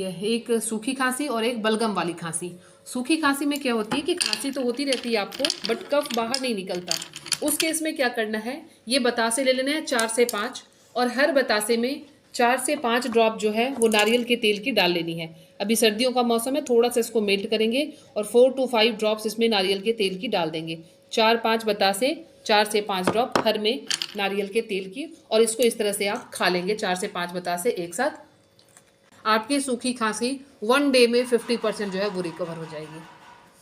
एक सूखी खांसी और एक बलगम वाली खांसी। सूखी खांसी में क्या होती है कि खांसी तो होती रहती है आपको, बट कफ बाहर नहीं निकलता। उस केस में क्या करना है, ये बतासे ले लेने हैं 4 से 5, और हर बतासे में 4 से 5 ड्रॉप जो है वो नारियल के तेल की डाल लेनी है। अभी सर्दियों का मौसम है, थोड़ा सा इसको मेल्ट करेंगे और 4 to 5 ड्रॉप्स इसमें नारियल के तेल की डाल देंगे। 4-5 बतासे, 4 से 5 ड्रॉप हर में नारियल के तेल की, और इसको इस तरह से आप खा लेंगे 4 से 5 बतासे एक साथ। आपकी सूखी खांसी 1 डे में 50% जो है वो रिकवर हो जाएगी।